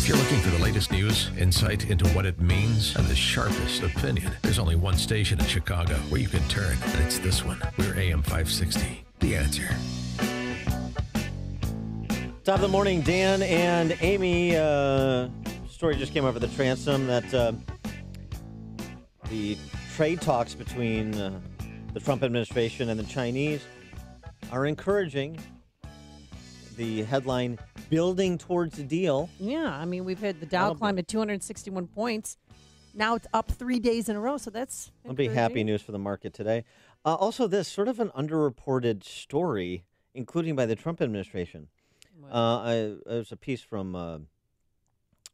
If you're looking for the latest news, insight into what it means, and the sharpest opinion, there's only one station in Chicago where you can turn, and it's this one. We're AM 560. The Answer. Top of the morning, Dan and Amy. Story just came over the transom that the trade talks between the Trump administration and the Chinese are encouraging. The headline, building towards a deal. Yeah, I mean, we've had the Dow climb to 261 points. Now it's up 3 days in a row, so that's That'll be happy news for the market today. Also, this sort of an underreported story, including by the Trump administration. There's a piece from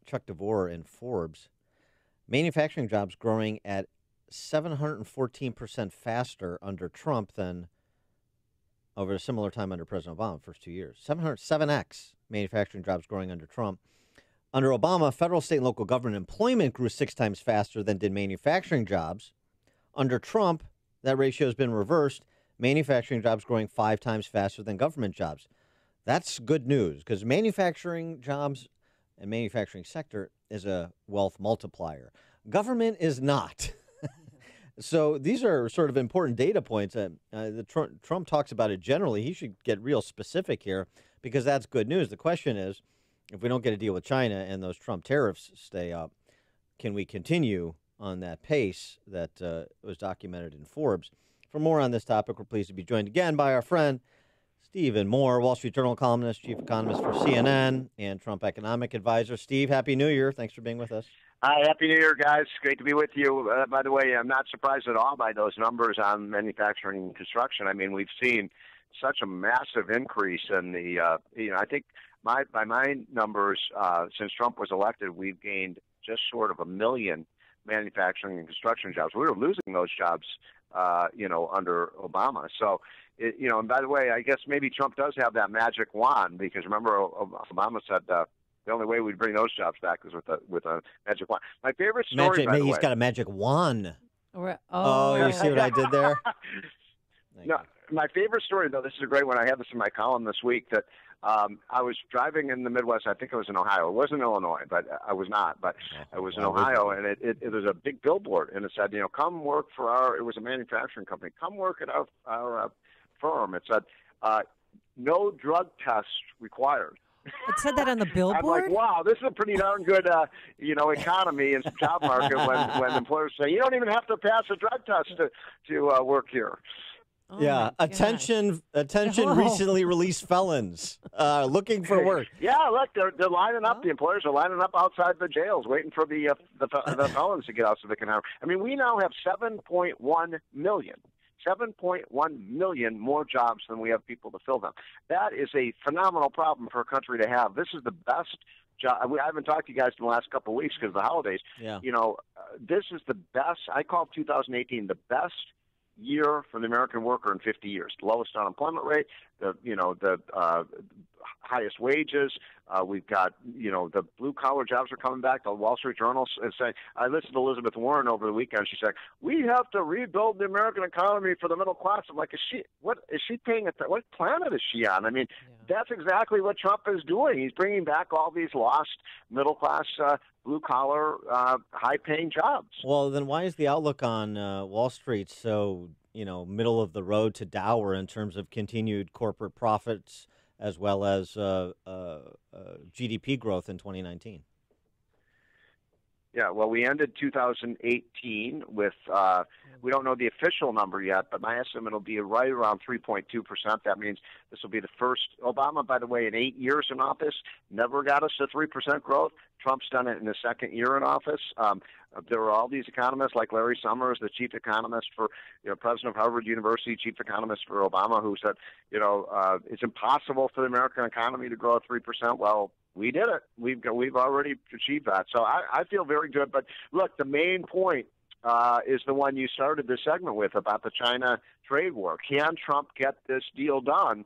Chuck DeVore in Forbes. Manufacturing jobs growing at 714% faster under Trump than over a similar time under President Obama, first 2 years. 7x manufacturing jobs growing under Trump. Under Obama, federal, state, and local government employment grew 6 times faster than did manufacturing jobs. Under Trump, that ratio has been reversed. Manufacturing jobs growing 5 times faster than government jobs. That's good news because manufacturing jobs and manufacturing sector is a wealth multiplier. Government is not. So these are sort of important data points. Trump talks about it generally. He should get real specific here because that's good news. The question is, if we don't get a deal with China and those Trump tariffs stay up, can we continue on that pace that was documented in Forbes? For more on this topic, we're pleased to be joined again by our friend Stephen Moore, Wall Street Journal columnist, chief economist for CNN, and Trump economic advisor. Steve, Happy New Year. Thanks for being with us. Hi, Happy New Year, guys. Great to be with you. By the way, I'm not surprised at all by those numbers on manufacturing and construction. I mean, we've seen such a massive increase in the, I think by my numbers, since Trump was elected, we've gained just short of 1 million manufacturing and construction jobs. We were losing those jobs, under Obama. So, and by the way, I guess maybe Trump does have that magic wand because remember, Obama said the only way we'd bring those jobs back is with a magic wand. My favorite story, by the way, he's got a magic wand. Oh, you see what I did there? My favorite story, though, this is a great one. I had this in my column this week that I was driving in the Midwest. I think I was in Ohio. It wasn't Illinois, but I was not. But I was in Ohio, and it was a big billboard, and it said, come work for it was a manufacturing company. Come work at our firm. It said, no drug test required. It said that on the billboard? I'm like, wow, this is a pretty darn good, economy and job market when employers say, you don't even have to pass a drug test to work here. Oh yeah, attention! Recently released felons looking for work. Yeah, look, they're lining up. The employers are lining up outside the jails, waiting for the felons to get out so they can hire. I mean, we now have 7.1 million more jobs than we have people to fill them. That is a phenomenal problem for a country to have. This is the best job. I haven't talked to you guys in the last couple of weeks because of the holidays. Yeah. This is the best. I call 2018 the best year for the American worker in 50 years. The lowest unemployment rate, the highest wages. We've got, the blue-collar jobs are coming back. The Wall Street Journal is saying, I listened to Elizabeth Warren over the weekend. She said, we have to rebuild the American economy for the middle class. I'm like, what planet is she on? I mean, That's exactly what Trump is doing. He's bringing back all these lost middle-class, blue-collar, high-paying jobs. Well, then why is the outlook on Wall Street so, middle of the road to dour in terms of continued corporate profits as well as GDP growth in 2019? Yeah, well, we ended 2018 with, we don't know the official number yet, but my estimate will be right around 3.2%. That means this will be the first, Obama, by the way, in 8 years in office, never got us to 3% growth. Trump's done it in his second year in office. There were all these economists like Larry Summers, the chief economist for, president of Harvard University, chief economist for Obama, who said, it's impossible for the American economy to grow at 3%. Well, we did it. We've already achieved that. So I feel very good. But look, the main point is the one you started this segment with about the China trade war. Can Trump get this deal done?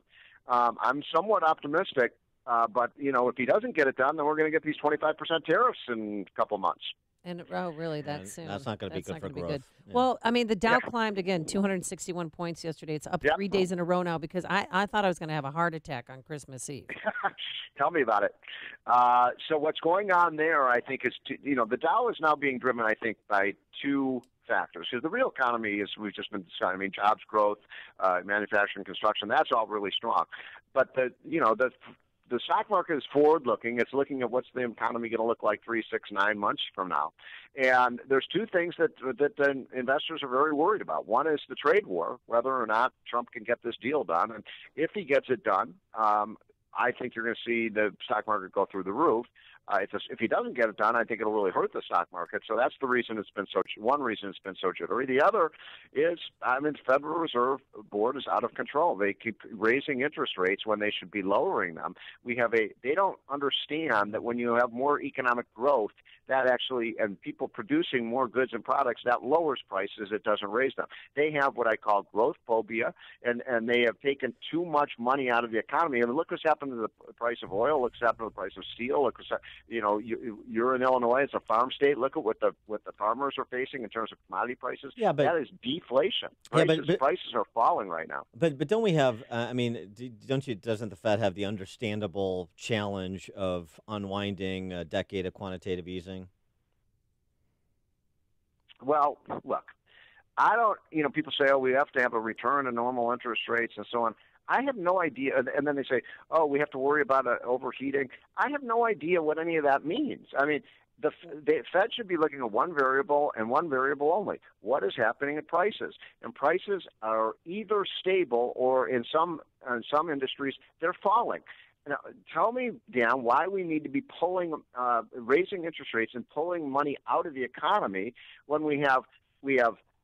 I'm somewhat optimistic. But if he doesn't get it done, then we're going to get these 25% tariffs in a couple months. And really, that soon? That's not going to be good for growth. Good. Yeah. Well, I mean, the Dow climbed again 261 points yesterday. It's up 3 days in a row now because I thought I was going to have a heart attack on Christmas Eve. Tell me about it. So what's going on there, I think, is the Dow is now being driven, I think, by two factors. Because the real economy, as we've just been discussing, I mean, jobs growth, manufacturing, construction, that's all really strong. But the stock market is forward-looking. It's looking at what's the economy going to look like 3, 6, 9 months from now. And there's two things that investors are very worried about. One is the trade war, whether or not Trump can get this deal done. And if he gets it done, I think you're going to see the stock market go through the roof. If he doesn't get it done, I think it'll really hurt the stock market. So that's the reason one reason it's been so jittery. The other is, the Federal Reserve Board is out of control. They keep raising interest rates when they should be lowering them. They don't understand that when you have more economic growth, that actually, and people producing more goods and products, that lowers prices. It doesn't raise them. They have what I call growth phobia, and they have taken too much money out of the economy. I mean, look what's happened to the price of oil. Look what's happened to the price of steel. Look what's you're in Illinois. It's a farm state. Look at what the farmers are facing in terms of commodity prices. Yeah, but that is deflation. Prices are falling right now. But don't we have? Doesn't the Fed have the understandable challenge of unwinding a decade of quantitative easing? Well, look, I don't. People say, "Oh, we have to have a return to normal interest rates and so on." I have no idea. And then they say, oh, we have to worry about overheating. I have no idea what any of that means. I mean, the Fed should be looking at one variable and one variable only. What is happening at prices? And prices are either stable or in some industries, they're falling. Now, tell me, Dan, why we need to be raising interest rates and pulling money out of the economy when we have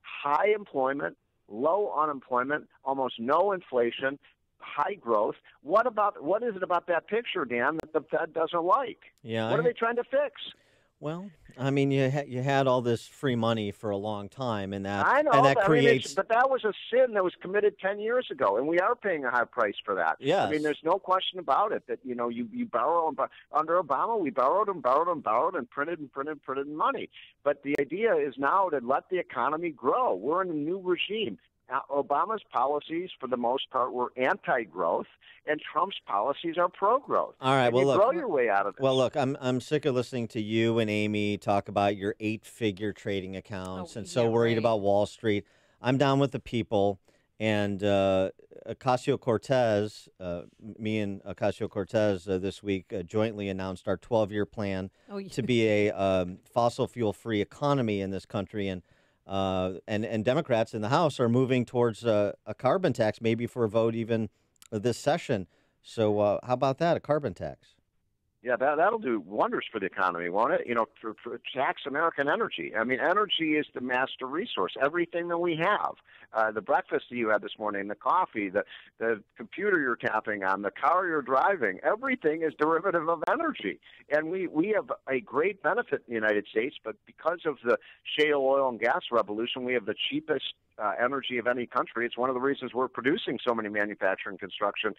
high employment, low unemployment, almost no inflation, high growth. What is it about that picture, Dan, that the Fed doesn't like? Yeah. What are they trying to fix? Well, I mean, you had all this free money for a long time, and that I know, and that creates. But that was a sin that was committed 10 years ago, and we are paying a high price for that. Yes. I mean, there's no question about it. That you borrow under Obama, we borrowed and printed money. But the idea is now to let the economy grow. We're in a new regime. Obama's policies, for the most part, were anti-growth, and Trump's policies are pro-growth. All right, well, look, grow your way out of this. Well, look, I'm sick of listening to you and Amy talk about your 8-figure trading accounts and so worried about Wall Street. I'm down with the people, and Ocasio-Cortez, me and Ocasio-Cortez this week jointly announced our 12-year plan to be a fossil fuel-free economy in this country, and Democrats in the House are moving towards a carbon tax, maybe for a vote even this session. So how about that, a carbon tax? Yeah, that'll do wonders for the economy, won't it? For tax American energy. I mean, energy is the master resource. Everything that we have, the breakfast that you had this morning, the coffee, the computer you're tapping on, the car you're driving, everything is derivative of energy. And we have a great benefit in the United States, but because of the shale oil and gas revolution, we have the cheapest energy of any country. It's one of the reasons we're producing so many manufacturing, construction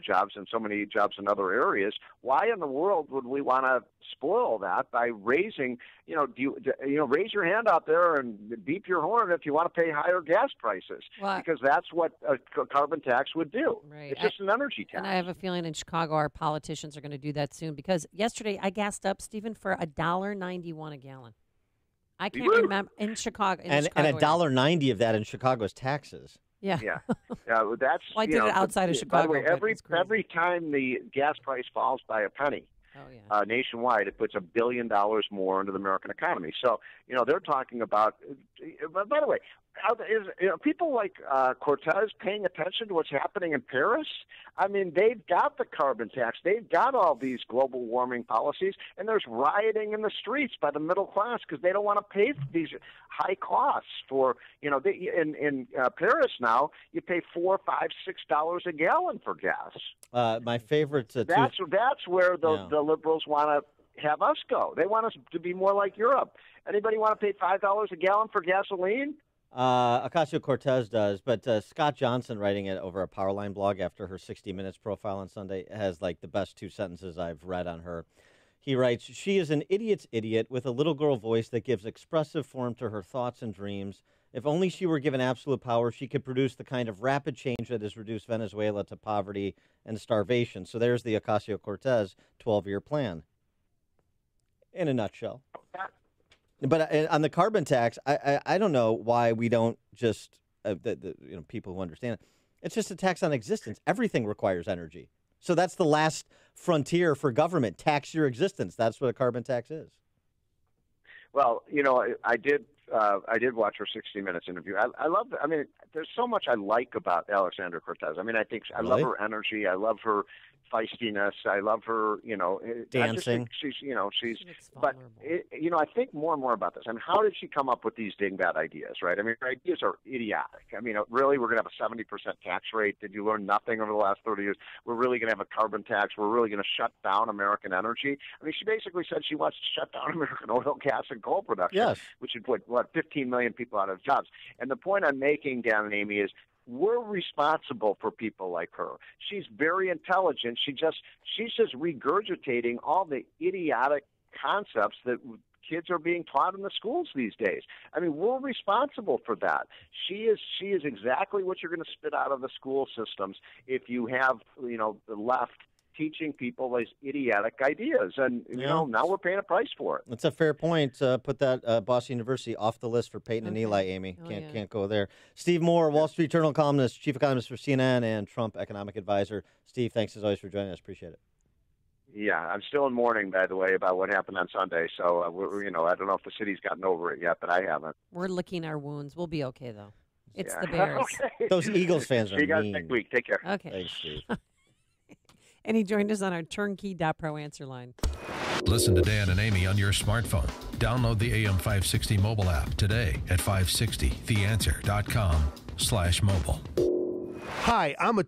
jobs and so many jobs in other areas. Why in the world would we want to spoil that by raising, raise your hand out there and beep your horn if you want to pay higher gas prices, because that's what a carbon tax would do. Right. It's just an energy tax. And I have a feeling in Chicago our politicians are going to do that soon, because yesterday I gassed up, Stephen, for $1.91 a gallon. I can't remember in Chicago. And $1.90 of that in Chicago is taxes. Yeah. Yeah. That's. Well, I did it outside of Chicago. By the way, every time the gas price falls by a penny, nationwide, it puts $1 billion more into the American economy. So, they're talking about. By the way, people like Cortez paying attention to what's happening in Paris? I mean, they've got the carbon tax. They've got all these global warming policies, and there's rioting in the streets by the middle class because they don't want to pay these high costs for, in Paris now, you pay $4, $5, $6 a gallon for gas. My favorite. That's where the liberals want to have us go. They want us to be more like Europe. Anybody want to pay $5 a gallon for gasoline? Ocasio-Cortez does, but Scott Johnson, writing it over a Powerline blog after her 60 Minutes profile on Sunday, has like the best 2 sentences I've read on her. He writes, "She is an idiot's idiot with a little girl voice that gives expressive form to her thoughts and dreams. If only she were given absolute power, she could produce the kind of rapid change that has reduced Venezuela to poverty and starvation." So there's the Ocasio-Cortez 12-year plan in a nutshell. But on the carbon tax, I don't know why we don't just people who understand it. It's just a tax on existence. Everything requires energy. So that's the last frontier for government. Tax your existence. That's what a carbon tax is. Well, I did watch her 60 Minutes interview. I love. I mean, there's so much I like about Alexandria Cortez. I mean, I think I love her energy. I love her feistiness. I love her. Dancing. I just think she's. But I think more and more about this. I mean, how did she come up with these dingbat ideas? Right. I mean, her ideas are idiotic. I mean, really, we're going to have a 70% tax rate. Did you learn nothing over the last 30 years? We're really going to have a carbon tax. We're really going to shut down American energy. I mean, she basically said she wants to shut down American oil, gas, and coal production. Yes. Which would put 15 million people out of jobs. And the point I'm making, Dan and Amy, is we're responsible for people like her. She's very intelligent. She's just regurgitating all the idiotic concepts that kids are being taught in the schools these days. I mean, we're responsible for that. She is exactly what you're going to spit out of the school systems if you have, the left teaching people these idiotic ideas. And, now we're paying a price for it. That's a fair point. Put that Boston University off the list for Peyton and Eli, Amy. Can't go there. Steve Moore, Wall Street Journal columnist, chief economist for CNN, and Trump economic advisor. Steve, thanks as always for joining us. Appreciate it. Yeah, I'm still in mourning, by the way, about what happened on Sunday. So, I don't know if the city's gotten over it yet, but I haven't. We're licking our wounds. We'll be okay, though. It's the Bears. Okay. Those Eagles fans are See you guys mean. next week. Take care. Okay. Thanks, Steve. And he joined us on our turnkey.pro answer line. Listen to Dan and Amy on your smartphone. Download the AM 560 mobile app today at 560theanswer.com/mobile. Hi, I'm a